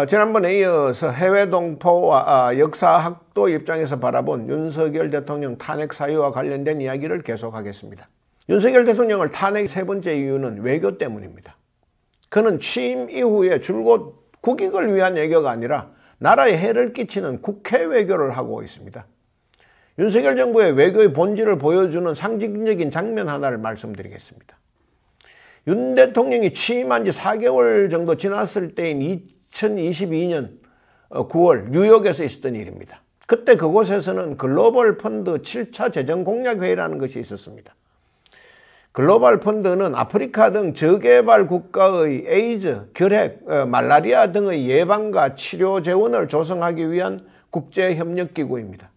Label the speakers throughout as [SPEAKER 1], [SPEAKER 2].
[SPEAKER 1] 지난번에 이어서 해외 동포와 역사학도 입장에서 바라본 윤석열 대통령 탄핵 사유와 관련된 이야기를 계속하겠습니다. 윤석열 대통령을 탄핵 세 번째 이유는 외교 때문입니다. 그는 취임 이후에 줄곧 국익을 위한 외교가 아니라 나라에 해를 끼치는 국회 외교를 하고 있습니다. 윤석열 정부의 외교의 본질을 보여주는 상징적인 장면 하나를 말씀드리겠습니다. 윤 대통령이 취임한 지 4개월 정도 지났을 때인 2022년 9월 뉴욕에서 있었던 일입니다. 그때 그곳에서는 글로벌 펀드 7차 재정 공약 회의라는 것이 있었습니다. 글로벌 펀드는 아프리카 등 저개발 국가의 에이즈, 결핵, 말라리아 등의 예방과 치료 재원을 조성하기 위한 국제협력기구입니다.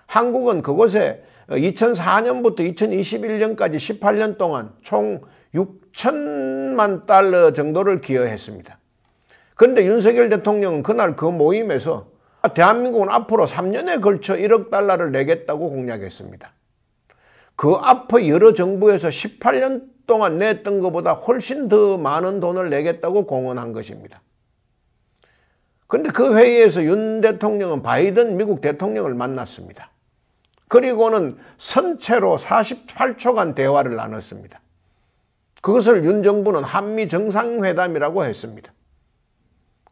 [SPEAKER 1] 한국은 그곳에 2004년부터 2021년까지 18년 동안 총 6천만 달러 정도를 기여했습니다. 그런데 윤석열 대통령은 그날 그 모임에서 대한민국은 앞으로 3년에 걸쳐 1억 달러를 내겠다고 공약했습니다. 그 앞의 여러 정부에서 18년 동안 냈던 것보다 훨씬 더 많은 돈을 내겠다고 공언한 것입니다. 그런데 그 회의에서 윤 대통령은 바이든 미국 대통령을 만났습니다. 그리고는 선체로 48초간 대화를 나눴습니다. 그것을 윤 정부는 한미 정상회담이라고 했습니다.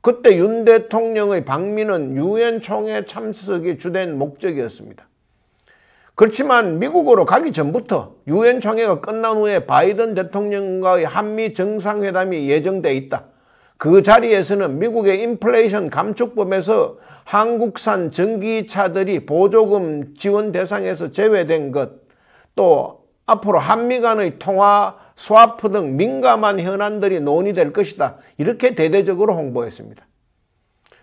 [SPEAKER 1] 그때 윤 대통령의 방미는 유엔 총회 참석이 주된 목적이었습니다. 그렇지만 미국으로 가기 전부터 유엔 총회가 끝난 후에 바이든 대통령과의 한미 정상회담이 예정돼 있다. 그 자리에서는 미국의 인플레이션 감축법에서 한국산 전기차들이 보조금 지원 대상에서 제외된 것, 또 앞으로 한미 간의 통화, 스와프 등 민감한 현안들이 논의될 것이다. 이렇게 대대적으로 홍보했습니다.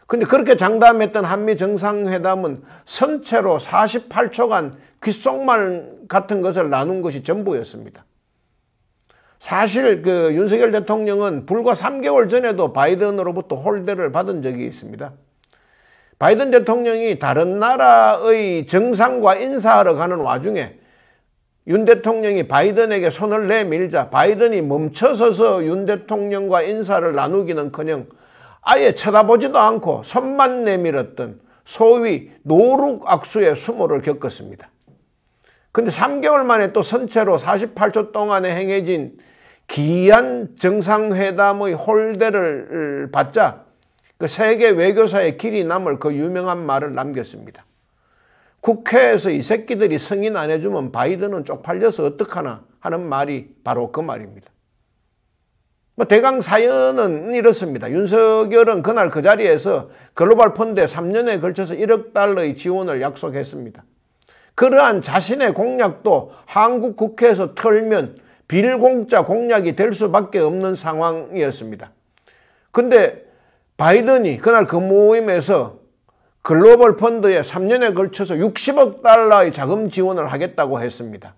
[SPEAKER 1] 그런데 그렇게 장담했던 한미 정상회담은 선체로 48초간 귓속말 같은 것을 나눈 것이 전부였습니다. 사실 윤석열 대통령은 불과 3개월 전에도 바이든으로부터 홀대를 받은 적이 있습니다. 바이든 대통령이 다른 나라의 정상과 인사하러 가는 와중에 윤 대통령이 바이든에게 손을 내밀자 바이든이 멈춰서서 윤 대통령과 인사를 나누기는커녕 아예 쳐다보지도 않고 손만 내밀었던 소위 노룩악수의 수모를 겪었습니다. 그런데 3개월 만에 또 선체로 48초 동안에 행해진 기이한 정상회담의 홀대를 받자 그 세계 외교사의 길이 남을 그 유명한 말을 남겼습니다. 국회에서 이 새끼들이 승인 안 해주면 바이든은 쪽팔려서 어떡하나 하는 말이 바로 그 말입니다. 대강 사연은 이렇습니다. 윤석열은 그날 그 자리에서 글로벌 펀드에 3년에 걸쳐서 1억 달러의 지원을 약속했습니다. 그러한 자신의 공약도 한국 국회에서 털면 빌공짜 공약이 될 수밖에 없는 상황이었습니다. 근데 바이든이 그날 그 모임에서 글로벌 펀드에 3년에 걸쳐서 60억 달러의 자금 지원을 하겠다고 했습니다.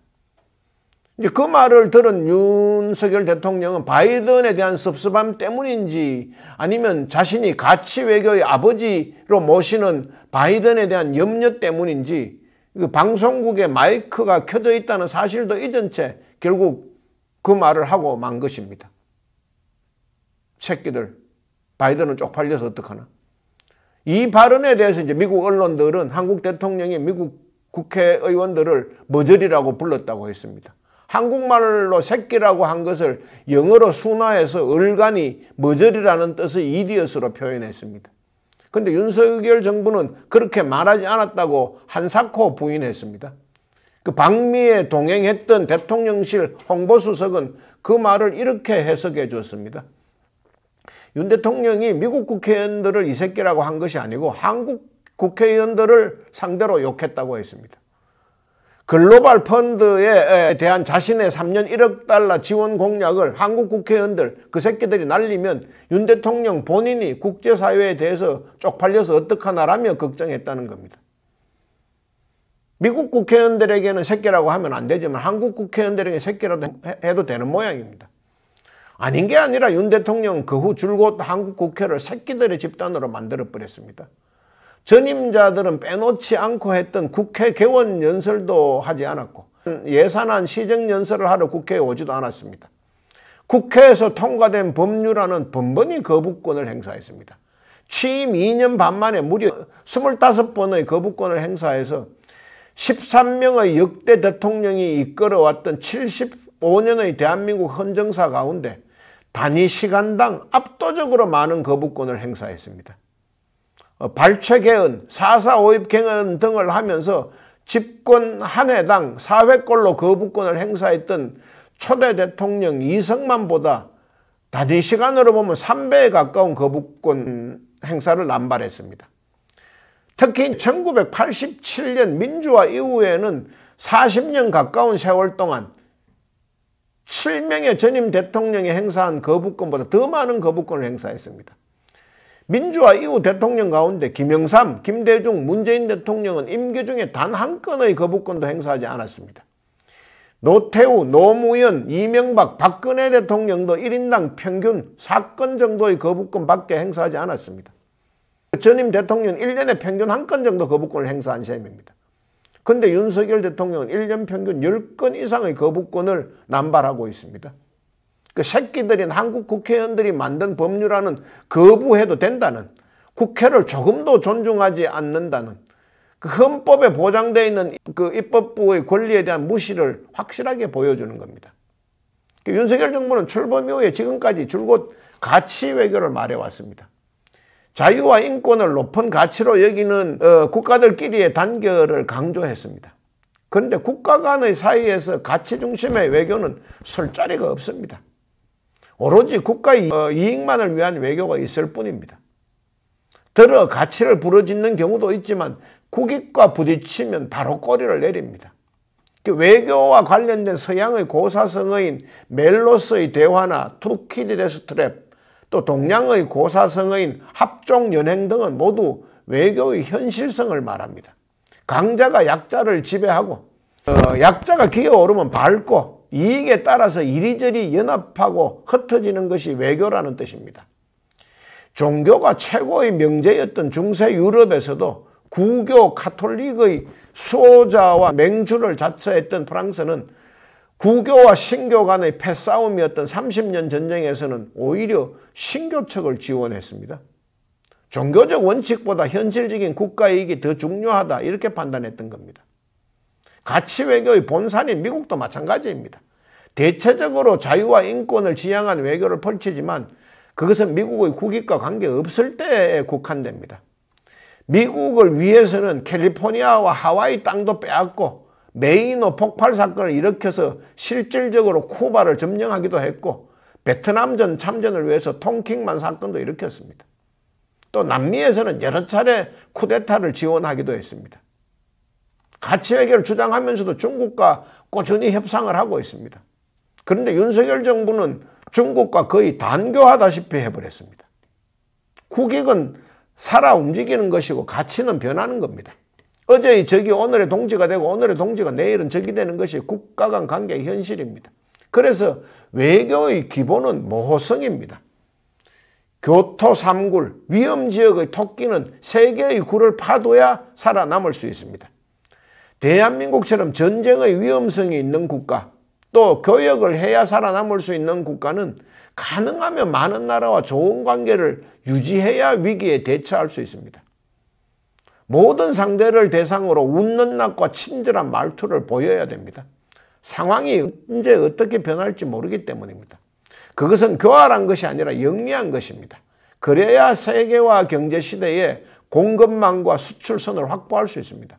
[SPEAKER 1] 이제 그 말을 들은 윤석열 대통령은 바이든에 대한 섭섭함 때문인지 아니면 자신이 가치 외교의 아버지로 모시는 바이든에 대한 염려 때문인지 방송국에 마이크가 켜져 있다는 사실도 잊은 채 결국 그 말을 하고 만 것입니다. 새끼들, 바이든은 쪽팔려서 어떡하나. 이 발언에 대해서 이제 미국 언론들은 한국 대통령이 미국 국회의원들을 머저리라고 불렀다고 했습니다. 한국말로 새끼라고 한 것을 영어로 순화해서 얼간히 머저리라는 뜻의 이디엇으로 표현했습니다. 그런데 윤석열 정부는 그렇게 말하지 않았다고 한사코 부인했습니다. 그 방미에 동행했던 대통령실 홍보수석은 그 말을 이렇게 해석해 줬습니다. 윤 대통령이 미국 국회의원들을 이 새끼라고 한 것이 아니고 한국 국회의원들을 상대로 욕했다고 했습니다. 글로벌 펀드에 대한 자신의 3년 1억 달러 지원 공약을 한국 국회의원들 그 새끼들이 날리면 윤 대통령 본인이 국제사회에 대해서 쪽팔려서 어떡하나라며 걱정했다는 겁니다. 미국 국회의원들에게는 새끼라고 하면 안 되지만 한국 국회의원들에게 새끼라도 해도 되는 모양입니다. 아닌 게 아니라 윤 대통령은 그 후 줄곧 한국 국회를 새끼들의 집단으로 만들어버렸습니다. 전임자들은 빼놓지 않고 했던 국회 개원 연설도 하지 않았고 예산안 시정 연설을 하러 국회에 오지도 않았습니다. 국회에서 통과된 법률안은 번번이 거부권을 행사했습니다. 취임 2년 반 만에 무려 25번의 거부권을 행사해서 13명의 역대 대통령이 이끌어왔던 75년의 대한민국 헌정사 가운데 단위 시간당 압도적으로 많은 거부권을 행사했습니다. 발췌 개헌, 4.4 5.18 개헌 등을 하면서 집권 한 해당 4회꼴로 거부권을 행사했던 초대 대통령 이승만보다 단위 시간으로 보면 3배에 가까운 거부권 행사를 남발했습니다. 특히 1987년 민주화 이후에는 40년 가까운 세월 동안 7명의 전임 대통령이 행사한 거부권보다 더 많은 거부권을 행사했습니다. 민주화 이후 대통령 가운데 김영삼, 김대중, 문재인 대통령은 임기 중에 단 한 건의 거부권도 행사하지 않았습니다. 노태우, 노무현, 이명박, 박근혜 대통령도 1인당 평균 4건 정도의 거부권밖에 행사하지 않았습니다. 전임 대통령은 1년에 평균 1건 정도 거부권을 행사한 셈입니다. 그런데 윤석열 대통령은 1년 평균 10건 이상의 거부권을 남발하고 있습니다. 그 새끼들인 한국 국회의원들이 만든 법률안은 거부해도 된다는, 국회를 조금도 존중하지 않는다는, 그 헌법에 보장되어 있는 그 입법부의 권리에 대한 무시를 확실하게 보여주는 겁니다. 윤석열 정부는 출범 이후에 지금까지 줄곧 가치 외교를 말해왔습니다. 자유와 인권을 높은 가치로 여기는 국가들끼리의 단결을 강조했습니다. 그런데 국가 간의 사이에서 가치 중심의 외교는 설 자리가 없습니다. 오로지 국가의 이익만을 위한 외교가 있을 뿐입니다. 들어 가치를 부러짓는 경우도 있지만 국익과 부딪히면 바로 꼬리를 내립니다. 외교와 관련된 서양의 고사성어인 멜로스의 대화나 투키디데스 트랩, 또 동양의 고사성어인 합종연행 등은 모두 외교의 현실성을 말합니다. 강자가 약자를 지배하고 약자가 기어오르면 밟고 이익에 따라서 이리저리 연합하고 흩어지는 것이 외교라는 뜻입니다. 종교가 최고의 명제였던 중세 유럽에서도 구교 카톨릭의 수호자와 맹주를 자처했던 프랑스는 구교와 신교 간의 패싸움이었던 30년 전쟁에서는 오히려 신교 측을 지원했습니다. 종교적 원칙보다 현실적인 국가이익이 더 중요하다, 이렇게 판단했던 겁니다. 가치 외교의 본산인 미국도 마찬가지입니다. 대체적으로 자유와 인권을 지향한 외교를 펼치지만 그것은 미국의 국익과 관계없을 때에 국한됩니다. 미국을 위해서는 캘리포니아와 하와이 땅도 빼앗고 메이너 폭발 사건을 일으켜서 실질적으로 쿠바를 점령하기도 했고 베트남전 참전을 위해서 통킹만 사건도 일으켰습니다. 또 남미에서는 여러 차례 쿠데타를 지원하기도 했습니다. 가치 외교를 주장하면서도 중국과 꾸준히 협상을 하고 있습니다. 그런데 윤석열 정부는 중국과 거의 단교하다시피 해버렸습니다. 국익은 살아 움직이는 것이고 가치는 변하는 겁니다. 어제의 적이 오늘의 동지가 되고 오늘의 동지가 내일은 적이 되는 것이 국가 간 관계의 현실입니다. 그래서 외교의 기본은 모호성입니다. 교토 3굴, 위험지역의 토끼는 3개의 굴을 파둬야 살아남을 수 있습니다. 대한민국처럼 전쟁의 위험성이 있는 국가, 또 교역을 해야 살아남을 수 있는 국가는 가능하면 많은 나라와 좋은 관계를 유지해야 위기에 대처할 수 있습니다. 모든 상대를 대상으로 웃는 낯과 친절한 말투를 보여야 됩니다. 상황이 언제 어떻게 변할지 모르기 때문입니다. 그것은 교활한 것이 아니라 영리한 것입니다. 그래야 세계화 경제 시대에 공급망과 수출선을 확보할 수 있습니다.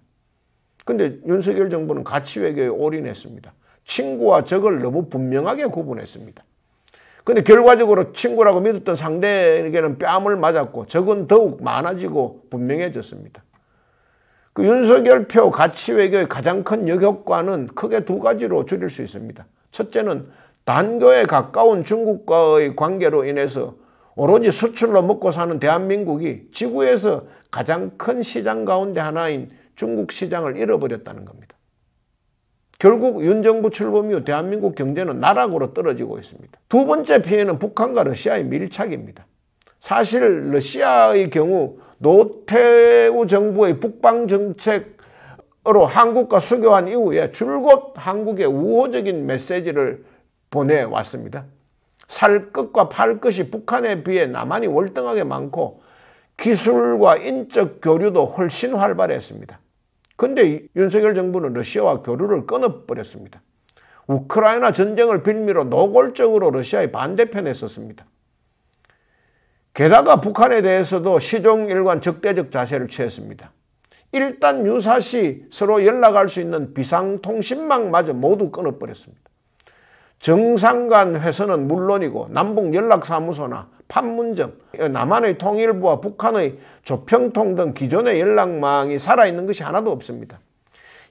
[SPEAKER 1] 그런데 윤석열 정부는 가치 외교에 올인했습니다. 친구와 적을 너무 분명하게 구분했습니다. 그런데 결과적으로 친구라고 믿었던 상대에게는 뺨을 맞았고 적은 더욱 많아지고 분명해졌습니다. 그 윤석열표 가치 외교의 가장 큰 역효과는 크게 2가지로 줄일 수 있습니다. 첫째는 단교에 가까운 중국과의 관계로 인해서 오로지 수출로 먹고 사는 대한민국이 지구에서 가장 큰 시장 가운데 하나인 중국 시장을 잃어버렸다는 겁니다. 결국 윤 정부 출범 이후 대한민국 경제는 나락으로 떨어지고 있습니다. 2번째 피해는 북한과 러시아의 밀착입니다. 사실 러시아의 경우 노태우 정부의 북방 정책으로 한국과 수교한 이후에 줄곧 한국에 우호적인 메시지를 보내왔습니다. 살 것과 팔 것이 북한에 비해 남한이 월등하게 많고 기술과 인적 교류도 훨씬 활발했습니다. 그런데 윤석열 정부는 러시아와 교류를 끊어버렸습니다. 우크라이나 전쟁을 빌미로 노골적으로 러시아의 반대편에 섰습니다. 게다가 북한에 대해서도 시종일관 적대적 자세를 취했습니다. 일단 유사시 서로 연락할 수 있는 비상통신망마저 모두 끊어버렸습니다. 정상 간 회선은 물론이고 남북 연락사무소나 판문점, 남한의 통일부와 북한의 조평통 등 기존의 연락망이 살아있는 것이 하나도 없습니다.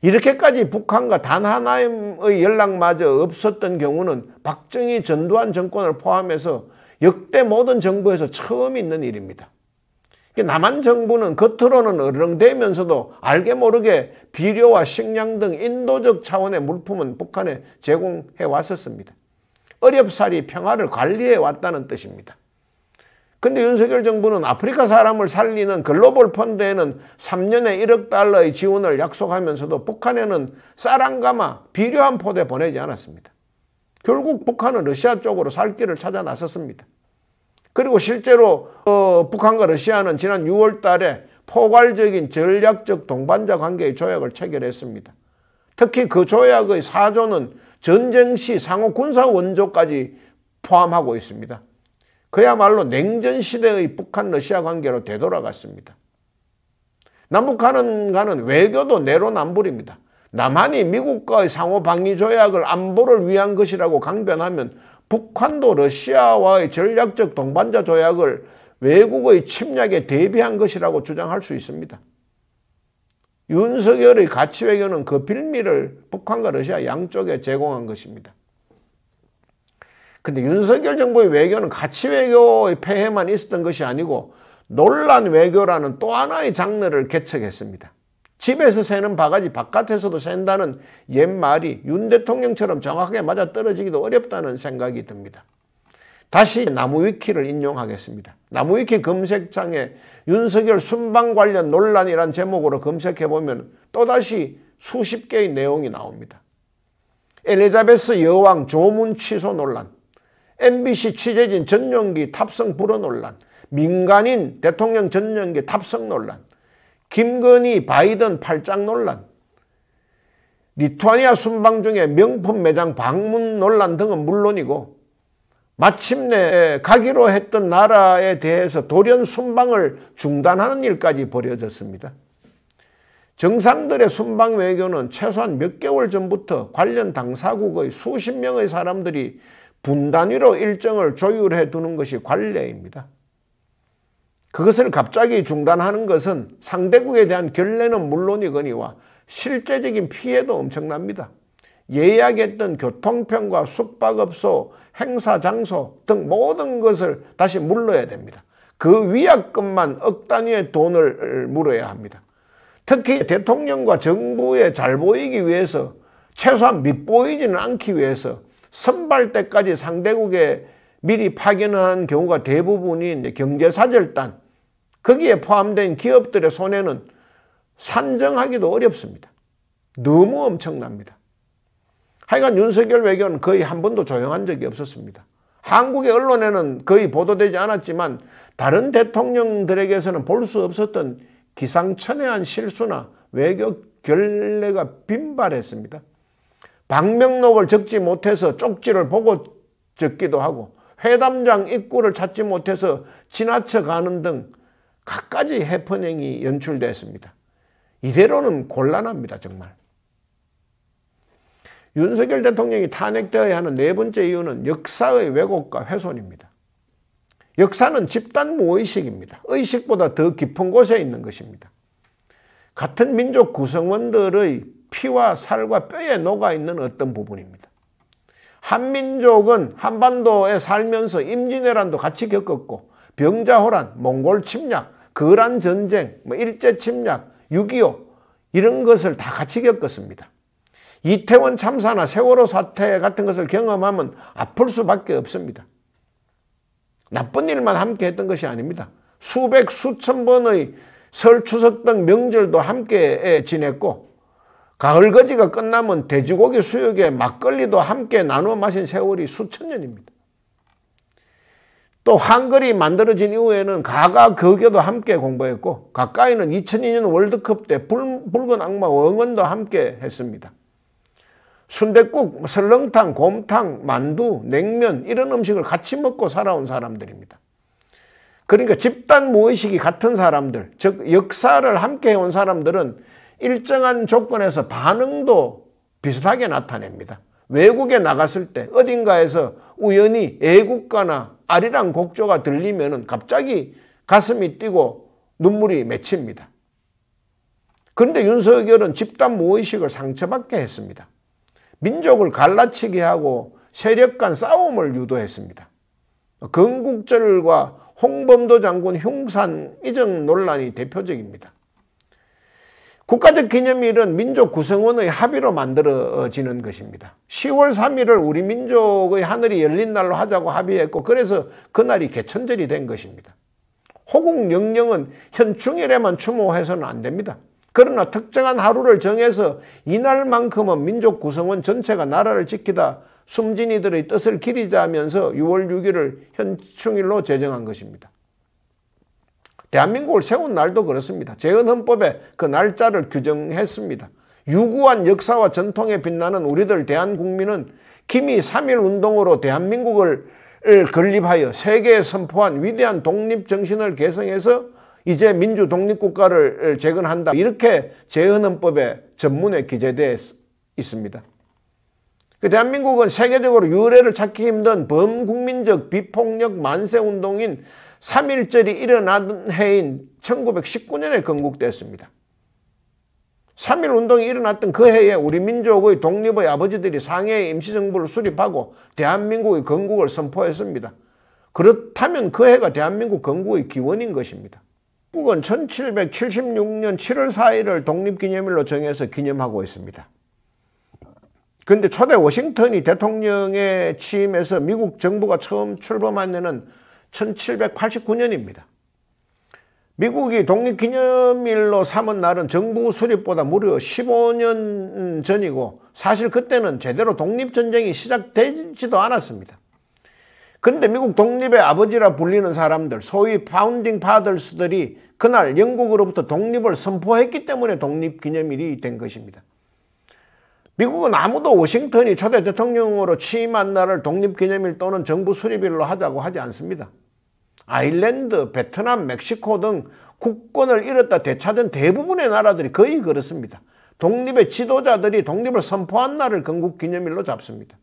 [SPEAKER 1] 이렇게까지 북한과 단 하나의 연락마저 없었던 경우는 박정희, 전두환 정권을 포함해서 역대 모든 정부에서 처음 있는 일입니다. 남한 정부는 겉으로는 어른대면서도 알게 모르게 비료와 식량 등 인도적 차원의 물품은 북한에 제공해 왔었습니다. 어렵사리 평화를 관리해 왔다는 뜻입니다. 근데 윤석열 정부는 아프리카 사람을 살리는 글로벌 펀드에는 3년에 1억 달러의 지원을 약속하면서도 북한에는 쌀 한 가마, 비료 한 포대 보내지 않았습니다. 결국 북한은 러시아 쪽으로 살 길을 찾아 나섰습니다. 그리고 실제로 북한과 러시아는 지난 6월 달에 포괄적인 전략적 동반자 관계의 조약을 체결했습니다. 특히 그 조약의 4조는 전쟁 시 상호 군사 원조까지 포함하고 있습니다. 그야말로 냉전 시대의 북한 러시아 관계로 되돌아갔습니다. 남북한은 외교도 내로남불입니다. 남한이 미국과의 상호 방위 조약을 안보를 위한 것이라고 강변하면 북한도 러시아와의 전략적 동반자 조약을 외국의 침략에 대비한 것이라고 주장할 수 있습니다. 윤석열의 가치 외교는 그 빌미를 북한과 러시아 양쪽에 제공한 것입니다. 근데 윤석열 정부의 외교는 가치 외교의 폐해만 있었던 것이 아니고 논란 외교라는 또 하나의 장르를 개척했습니다. 집에서 새는 바가지 바깥에서도 샌다는 옛말이 윤 대통령처럼 정확하게 맞아떨어지기도 어렵다는 생각이 듭니다. 다시 나무위키를 인용하겠습니다. 나무위키 검색창에 윤석열 순방 관련 논란이란 제목으로 검색해보면 또다시 수십 개의 내용이 나옵니다. 엘리자베스 여왕 조문 취소 논란, MBC 취재진 전용기 탑승 불허 논란, 민간인 대통령 전용기 탑승 논란, 김건희 바이든 팔짱 논란, 리투아니아 순방 중에 명품 매장 방문 논란 등은 물론이고 마침내 가기로 했던 나라에 대해서 돌연 순방을 중단하는 일까지 벌어졌습니다. 정상들의 순방 외교는 최소한 몇 개월 전부터 관련 당사국의 수십 명의 사람들이 분단위로 일정을 조율해 두는 것이 관례입니다. 그것을 갑자기 중단하는 것은 상대국에 대한 결례는 물론이거니와 실제적인 피해도 엄청납니다. 예약했던 교통편과 숙박업소, 행사 장소 등 모든 것을 다시 물러야 됩니다. 그 위약금만 억 단위의 돈을 물어야 합니다. 특히 대통령과 정부에 잘 보이기 위해서, 최소한 밉보이지는 않기 위해서 선발 때까지 상대국에 미리 파견한 경우가 대부분인 경제사절단, 거기에 포함된 기업들의 손해는 산정하기도 어렵습니다. 너무 엄청납니다. 하여간 윤석열 외교는 거의 한 번도 조용한 적이 없었습니다. 한국의 언론에는 거의 보도되지 않았지만 다른 대통령들에게서는 볼 수 없었던 기상천외한 실수나 외교 결례가 빈발했습니다. 방명록을 적지 못해서 쪽지를 보고 적기도 하고 회담장 입구를 찾지 못해서 지나쳐 가는 등 갖가지 해프닝이 연출됐습니다. 이대로는 곤란합니다. 정말. 윤석열 대통령이 탄핵되어야 하는 네 번째 이유는 역사의 왜곡과 훼손입니다. 역사는 집단 무의식입니다. 의식보다 더 깊은 곳에 있는 것입니다. 같은 민족 구성원들의 피와 살과 뼈에 녹아있는 어떤 부분입니다. 한민족은 한반도에 살면서 임진왜란도 같이 겪었고 병자호란, 몽골 침략, 거란 전쟁, 일제 침략, 6.25 이런 것을 다 같이 겪었습니다. 이태원 참사나 세월호 사태 같은 것을 경험하면 아플 수밖에 없습니다. 나쁜 일만 함께 했던 것이 아닙니다. 수백 수천 번의 설 추석 등 명절도 함께 지냈고 가을거지가 끝나면 돼지고기 수육에 막걸리도 함께 나눠 마신 세월이 수천 년입니다. 또 한글이 만들어진 이후에는 가가 거교도 함께 공부했고 가까이는 2002년 월드컵 때 붉은 악마 응원도 함께 했습니다. 순댓국, 설렁탕, 곰탕, 만두, 냉면 이런 음식을 같이 먹고 살아온 사람들입니다. 그러니까 집단 무의식이 같은 사람들, 즉 역사를 함께 해온 사람들은 일정한 조건에서 반응도 비슷하게 나타냅니다. 외국에 나갔을 때 어딘가에서 우연히 애국가나 아리랑 곡조가 들리면 갑자기 가슴이 뛰고 눈물이 맺힙니다. 그런데 윤석열은 집단 무의식을 상처받게 했습니다. 민족을 갈라치게 하고 세력 간 싸움을 유도했습니다. 건국절과 홍범도 장군 흉산 이전 논란이 대표적입니다. 국가적 기념일은 민족 구성원의 합의로 만들어지는 것입니다. 10월 3일을 우리 민족의 하늘이 열린 날로 하자고 합의했고 그래서 그날이 개천절이 된 것입니다. 호국 영령은 현충일에만 추모해서는 안 됩니다. 그러나 특정한 하루를 정해서 이날만큼은 민족 구성원 전체가 나라를 지키다 숨진 이들의 뜻을 기리자면서 6월 6일을 현충일로 제정한 것입니다. 대한민국을 세운 날도 그렇습니다. 재헌헌법에 그 날짜를 규정했습니다. 유구한 역사와 전통에 빛나는 우리들 대한국민은 기미 3.1 운동으로 대한민국을 건립하여 세계에 선포한 위대한 독립정신을 개성해서 이제 민주 독립국가를 재건한다. 이렇게 재헌헌법의 전문에 기재되어 있습니다. 대한민국은 세계적으로 유례를 찾기 힘든 범국민적 비폭력 만세운동인 3.1절이 일어난 해인 1919년에 건국됐습니다. 3.1 운동이 일어났던 그 해에 우리 민족의 독립의 아버지들이 상해의 임시정부를 수립하고 대한민국의 건국을 선포했습니다. 그렇다면 그 해가 대한민국 건국의 기원인 것입니다. 미국은 1776년 7월 4일을 독립기념일로 정해서 기념하고 있습니다. 그런데 초대 워싱턴이 대통령에 취임해서 미국 정부가 처음 출범한 해는 1789년입니다. 미국이 독립기념일로 삼은 날은 정부 수립보다 무려 15년 전이고 사실 그때는 제대로 독립전쟁이 시작되지도 않았습니다. 그런데 미국 독립의 아버지라 불리는 사람들, 소위 파운딩 파더스들이 그날 영국으로부터 독립을 선포했기 때문에 독립기념일이 된 것입니다. 미국은 아무도 워싱턴이 초대 대통령으로 취임한 날을 독립기념일 또는 정부 수립일로 하자고 하지 않습니다. 아일랜드, 베트남, 멕시코 등 국권을 잃었다 되찾은 대부분의 나라들이 거의 그렇습니다. 독립의 지도자들이 독립을 선포한 날을 건국기념일로 잡습니다.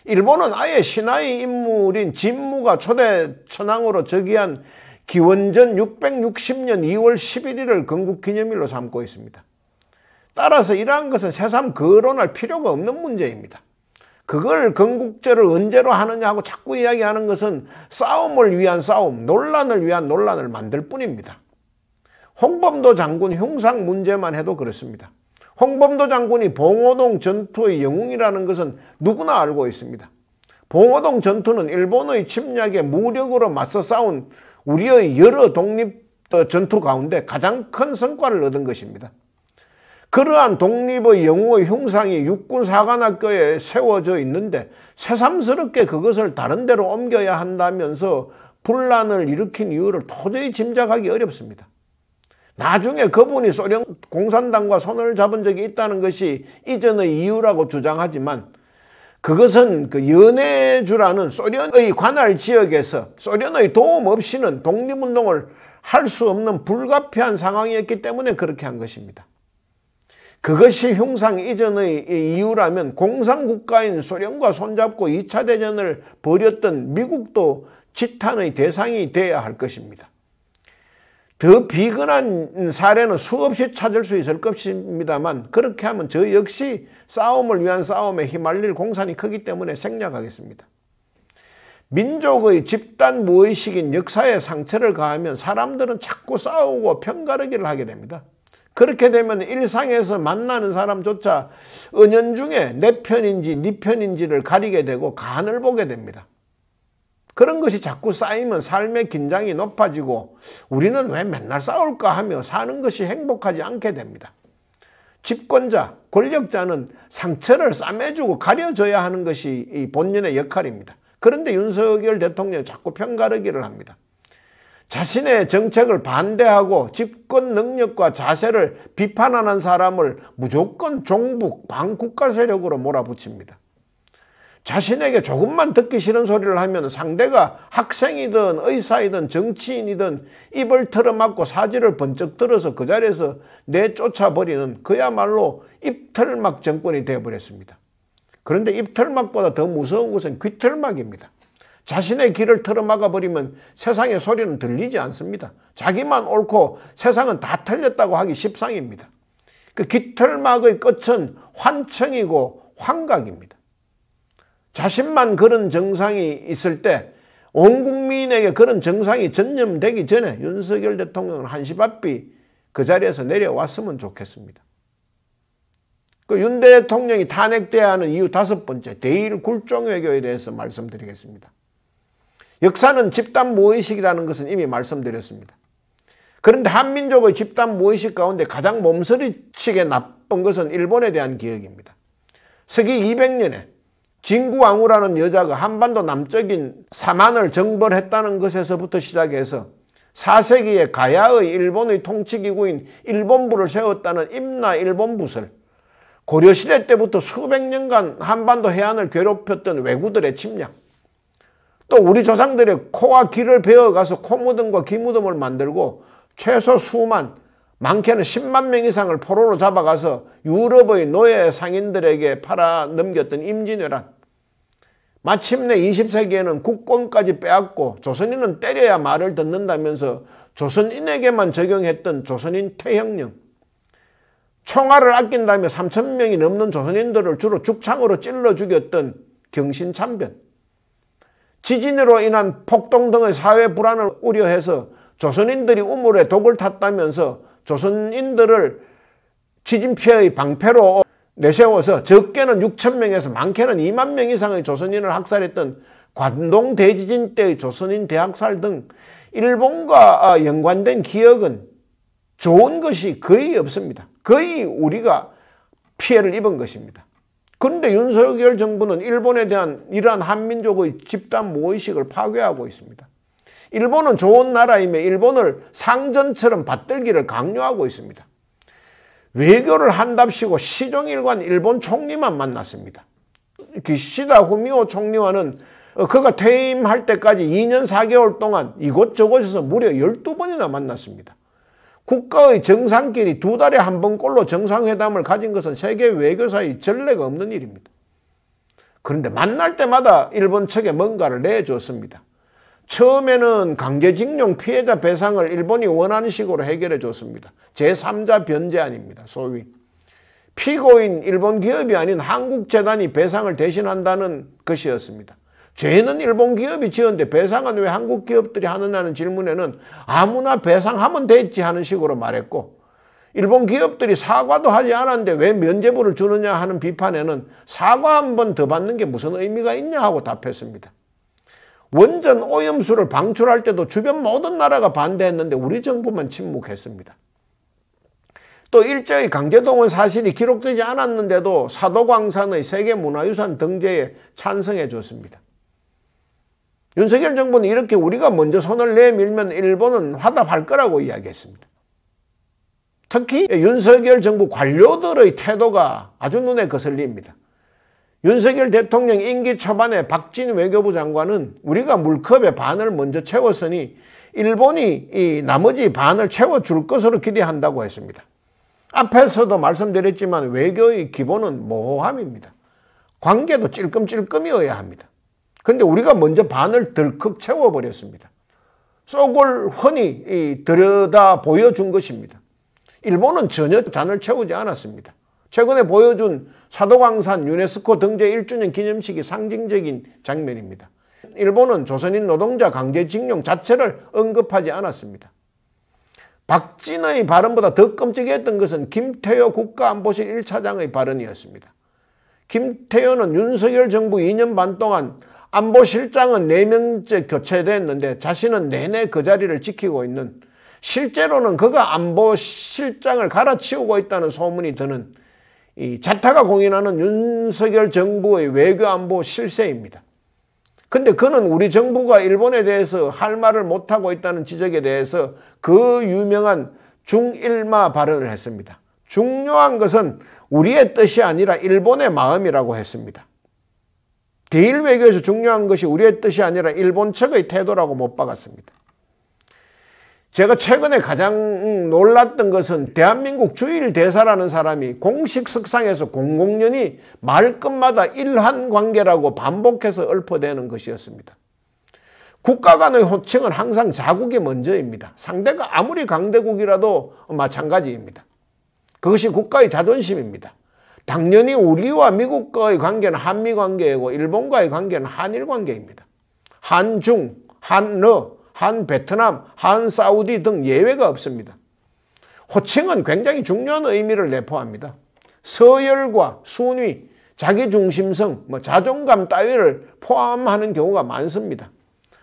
[SPEAKER 1] 일본은 아예 신화의 인물인 진무가 초대 천황으로 즉위한 기원전 660년 2월 11일을 건국기념일로 삼고 있습니다. 따라서 이러한 것은 새삼 거론할 필요가 없는 문제입니다. 그걸 건국절을 언제로 하느냐 하고 자꾸 이야기하는 것은 싸움을 위한 싸움, 논란을 위한 논란을 만들 뿐입니다. 홍범도 장군 흉상 문제만 해도 그렇습니다. 홍범도 장군이 봉오동 전투의 영웅이라는 것은 누구나 알고 있습니다. 봉오동 전투는 일본의 침략에 무력으로 맞서 싸운 우리의 여러 독립 전투 가운데 가장 큰 성과를 얻은 것입니다. 그러한 독립의 영웅의 흉상이 육군사관학교에 세워져 있는데 새삼스럽게 그것을 다른 데로 옮겨야 한다면서 분란을 일으킨 이유를 도저히 짐작하기 어렵습니다. 나중에 그분이 소련 공산당과 손을 잡은 적이 있다는 것이 이전의 이유라고 주장하지만 그것은 그 연해주라는 소련의 관할 지역에서 소련의 도움 없이는 독립운동을 할 수 없는 불가피한 상황이었기 때문에 그렇게 한 것입니다. 그것이 흉상 이전의 이유라면 공산국가인 소련과 손잡고 2차 대전을 벌였던 미국도 지탄의 대상이 되어야 할 것입니다. 더 비근한 사례는 수없이 찾을 수 있을 것입니다만 그렇게 하면 저 역시 싸움을 위한 싸움에 휘말릴 공산이 크기 때문에 생략하겠습니다. 민족의 집단 무의식인 역사에 상처를 가하면 사람들은 자꾸 싸우고 편가르기를 하게 됩니다. 그렇게 되면 일상에서 만나는 사람조차 은연중에 내 편인지 네 편인지를 가리게 되고 간을 보게 됩니다. 그런 것이 자꾸 쌓이면 삶의 긴장이 높아지고 우리는 왜 맨날 싸울까 하며 사는 것이 행복하지 않게 됩니다. 집권자, 권력자는 상처를 싸매주고 가려줘야 하는 것이 이 본연의 역할입니다. 그런데 윤석열 대통령이 자꾸 편가르기를 합니다. 자신의 정책을 반대하고 집권 능력과 자세를 비판하는 사람을 무조건 종북, 반국가 세력으로 몰아붙입니다. 자신에게 조금만 듣기 싫은 소리를 하면 상대가 학생이든 의사이든 정치인이든 입을 털어막고 사지를 번쩍 들어서 그 자리에서 내쫓아버리는 그야말로 입털막 정권이 되어버렸습니다. 그런데 입털막보다 더 무서운 것은 귀털막입니다. 자신의 길을 틀어막아버리면 세상의 소리는 들리지 않습니다. 자기만 옳고 세상은 다 틀렸다고 하기 십상입니다. 그 깃털막의 끝은 환청이고 환각입니다. 자신만 그런 정상이 있을 때 온 국민에게 그런 정상이 전염되기 전에 윤석열 대통령은 한시바삐 그 자리에서 내려왔으면 좋겠습니다. 그 윤 대통령이 탄핵돼야 하는 이유 5번째, 대일 굴종 외교에 대해서 말씀드리겠습니다. 역사는 집단 무의식이라는 것은 이미 말씀드렸습니다. 그런데 한민족의 집단 무의식 가운데 가장 몸서리치게 나쁜 것은 일본에 대한 기억입니다. 서기 200년에 진구왕후라는 여자가 한반도 남쪽인 사만을 정벌했다는 것에서부터 시작해서 4세기에 가야의 일본의 통치기구인 일본부를 세웠다는 임나 일본부설, 고려시대 때부터 수백 년간 한반도 해안을 괴롭혔던 왜구들의 침략, 또 우리 조상들의 코와 귀를 베어가서 코무덤과 귀무덤을 만들고 최소 수만, 많게는 10만 명 이상을 포로로 잡아가서 유럽의 노예 상인들에게 팔아 넘겼던 임진왜란, 마침내 20세기에는 국권까지 빼앗고 조선인은 때려야 말을 듣는다면서 조선인에게만 적용했던 조선인 태형령, 총알을 아낀다며 3,000명이 넘는 조선인들을 주로 죽창으로 찔러 죽였던 경신참변, 지진으로 인한 폭동 등의 사회 불안을 우려해서 조선인들이 우물에 독을 탔다면서 조선인들을 지진 피해의 방패로 내세워서 적게는 6,000명에서 많게는 2만 명 이상의 조선인을 학살했던 관동 대지진 때의 조선인 대학살 등 일본과 연관된 기억은 좋은 것이 거의 없습니다. 거의 우리가 피해를 입은 것입니다. 그런데 윤석열 정부는 일본에 대한 이러한 한민족의 집단 무의식을 파괴하고 있습니다. 일본은 좋은 나라이며 일본을 상전처럼 받들기를 강요하고 있습니다. 외교를 한답시고 시종일관 일본 총리만 만났습니다. 기시다 후미오 총리와는 그가 퇴임할 때까지 2년 4개월 동안 이곳저곳에서 무려 12번이나 만났습니다. 국가의 정상끼리 2달에 한 번꼴로 정상회담을 가진 것은 세계 외교사의 전례가 없는 일입니다. 그런데 만날 때마다 일본 측에 뭔가를 내줬습니다. 처음에는 강제징용 피해자 배상을 일본이 원하는 식으로 해결해 줬습니다. 제3자 변제안입니다. 소위 피고인 일본 기업이 아닌 한국재단이 배상을 대신한다는 것이었습니다. 죄는 일본 기업이 지었는데 배상은 왜 한국 기업들이 하느냐는 질문에는 아무나 배상하면 됐지 하는 식으로 말했고, 일본 기업들이 사과도 하지 않았는데 왜 면제부를 주느냐 하는 비판에는 사과 한 번 더 받는 게 무슨 의미가 있냐 하고 답했습니다. 원전 오염수를 방출할 때도 주변 모든 나라가 반대했는데 우리 정부만 침묵했습니다. 또 일제의 강제동원 사실이 기록되지 않았는데도 사도광산의 세계문화유산 등재에 찬성해 줬습니다. 윤석열 정부는 이렇게 우리가 먼저 손을 내밀면 일본은 화답할 거라고 이야기했습니다. 특히 윤석열 정부 관료들의 태도가 아주 눈에 거슬립니다. 윤석열 대통령 임기 초반에 박진 외교부 장관은 우리가 물컵의 반을 먼저 채웠으니 일본이 이 나머지 반을 채워줄 것으로 기대한다고 했습니다. 앞에서도 말씀드렸지만 외교의 기본은 모호함입니다. 관계도 찔끔찔끔이어야 합니다. 그런데 우리가 먼저 반을 덜컥 채워버렸습니다. 속을 훤히 들여다 보여준 것입니다. 일본은 전혀 잔을 채우지 않았습니다. 최근에 보여준 사도광산 유네스코 등재 1주년 기념식이 상징적인 장면입니다. 일본은 조선인 노동자 강제징용 자체를 언급하지 않았습니다. 박진의 발언보다 더 끔찍했던 것은 김태효 국가안보실 1차장의 발언이었습니다. 김태효는 윤석열 정부 2년 반 동안 안보실장은 4명째 교체됐는데 자신은 내내 그 자리를 지키고 있는, 실제로는 그가 안보실장을 갈아치우고 있다는 소문이 드는 이 자타가 공인하는 윤석열 정부의 외교안보 실세입니다. 근데 그는 우리 정부가 일본에 대해서 할 말을 못하고 있다는 지적에 대해서 그 유명한 중일마 발언을 했습니다. 중요한 것은 우리의 뜻이 아니라 일본의 마음이라고 했습니다. 대일 외교에서 중요한 것이 우리의 뜻이 아니라 일본 측의 태도라고 못 박았습니다. 제가 최근에 가장 놀랐던 것은 대한민국 주일 대사라는 사람이 공식 석상에서 공공연히 말끝마다 일한관계라고 반복해서 읊어대는 것이었습니다. 국가 간의 호칭은 항상 자국이 먼저입니다. 상대가 아무리 강대국이라도 마찬가지입니다. 그것이 국가의 자존심입니다. 당연히 우리와 미국과의 관계는 한미관계이고 일본과의 관계는 한일관계입니다. 한중, 한러, 한베트남, 한사우디 등 예외가 없습니다. 호칭은 굉장히 중요한 의미를 내포합니다. 서열과 순위, 자기중심성, 자존감 따위를 포함하는 경우가 많습니다.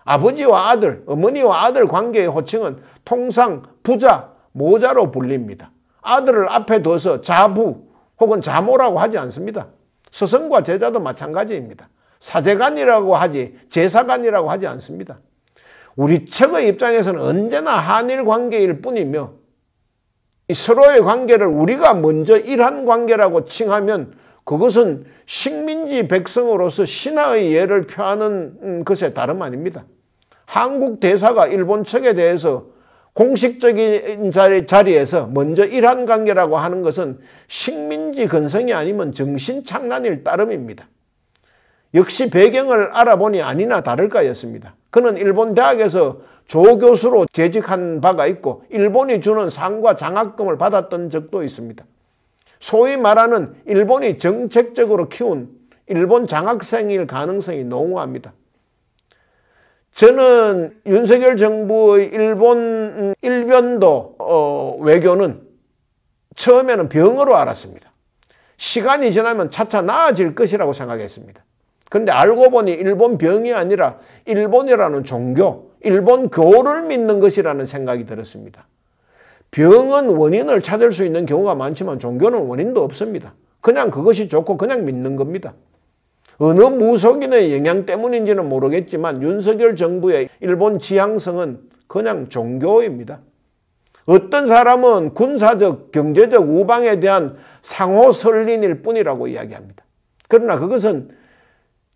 [SPEAKER 1] 아버지와 아들, 어머니와 아들 관계의 호칭은 통상 부자, 모자로 불립니다. 아들을 앞에 둬서 자부 혹은 자모라고 하지 않습니다. 스승과 제자도 마찬가지입니다. 사제간이라고 하지 제사간이라고 하지 않습니다. 우리 측의 입장에서는 언제나 한일 관계일 뿐이며 서로의 관계를 우리가 먼저 일한 관계라고 칭하면 그것은 식민지 백성으로서 신하의 예를 표하는 것에 다름 아닙니다. 한국 대사가 일본 측에 대해서 공식적인 자리에서 먼저 일한 관계라고 하는 것은 식민지 근성이 아니면 정신착란일 따름입니다. 역시 배경을 알아보니 아니나 다를까였습니다. 그는 일본 대학에서 조교수로 재직한 바가 있고 일본이 주는 상과 장학금을 받았던 적도 있습니다. 소위 말하는 일본이 정책적으로 키운 일본 장학생일 가능성이 농후합니다. 저는 윤석열 정부의 일본 일변도 외교는 처음에는 병으로 알았습니다. 시간이 지나면 차차 나아질 것이라고 생각했습니다. 그런데 알고 보니 일본 병이 아니라 일본이라는 종교, 일본 교를 믿는 것이라는 생각이 들었습니다. 병은 원인을 찾을 수 있는 경우가 많지만 종교는 원인도 없습니다. 그냥 그것이 좋고 그냥 믿는 겁니다. 어느 무속인의 영향 때문인지는 모르겠지만 윤석열 정부의 일본 지향성은 그냥 종교입니다. 어떤 사람은 군사적, 경제적 우방에 대한 상호 설린일 뿐이라고 이야기합니다. 그러나 그것은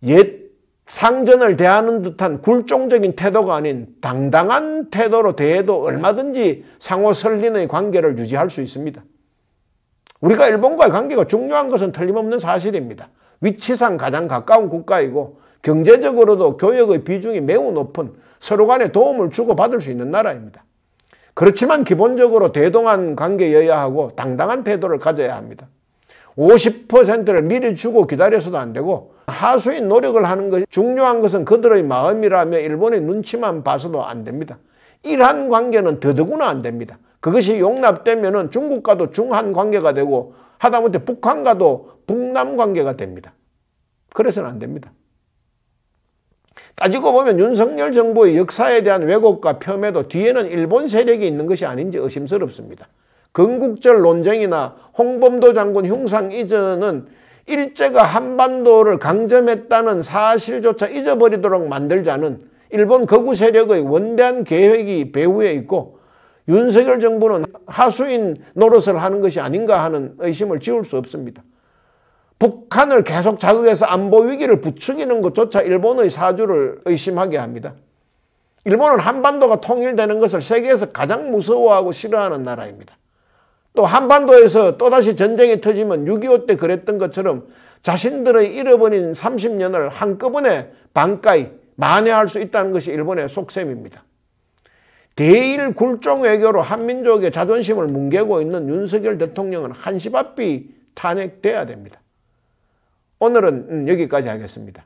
[SPEAKER 1] 옛 상전을 대하는 듯한 굴종적인 태도가 아닌 당당한 태도로 대해도 얼마든지 상호 설린의 관계를 유지할 수 있습니다. 우리가 일본과의 관계가 중요한 것은 틀림없는 사실입니다. 위치상 가장 가까운 국가이고 경제적으로도 교역의 비중이 매우 높은 서로 간에 도움을 주고받을 수 있는 나라입니다. 그렇지만 기본적으로 대동한 관계여야 하고 당당한 태도를 가져야 합니다. 50%를 미리 주고 기다려서도 안 되고 하수인 노력을 하는 것이 중요한 것은 그들의 마음이라며 일본의 눈치만 봐서도 안 됩니다. 일한 관계는 더더구나 안 됩니다. 그것이 용납되면 중국과도 중한 관계가 되고 하다못해 북한과도 북남 관계가 됩니다. 그래서는 안 됩니다. 따지고 보면 윤석열 정부의 역사에 대한 왜곡과 폄훼도 뒤에는 일본 세력이 있는 것이 아닌지 의심스럽습니다. 건국절 논쟁이나 홍범도 장군 흉상 이전은 일제가 한반도를 강점했다는 사실조차 잊어버리도록 만들자는 일본 거구 세력의 원대한 계획이 배후에 있고 윤석열 정부는 하수인 노릇을 하는 것이 아닌가 하는 의심을 지울 수 없습니다. 북한을 계속 자극해서 안보 위기를 부추기는 것조차 일본의 사주를 의심하게 합니다. 일본은 한반도가 통일되는 것을 세계에서 가장 무서워하고 싫어하는 나라입니다. 또 한반도에서 또다시 전쟁이 터지면 6.25 때 그랬던 것처럼 자신들의 잃어버린 30년을 한꺼번에 반가이 만회할 수 있다는 것이 일본의 속셈입니다. 대일 굴종 외교로 한민족의 자존심을 뭉개고 있는 윤석열 대통령은 한시바삐 탄핵돼야 됩니다. 오늘은 여기까지 하겠습니다.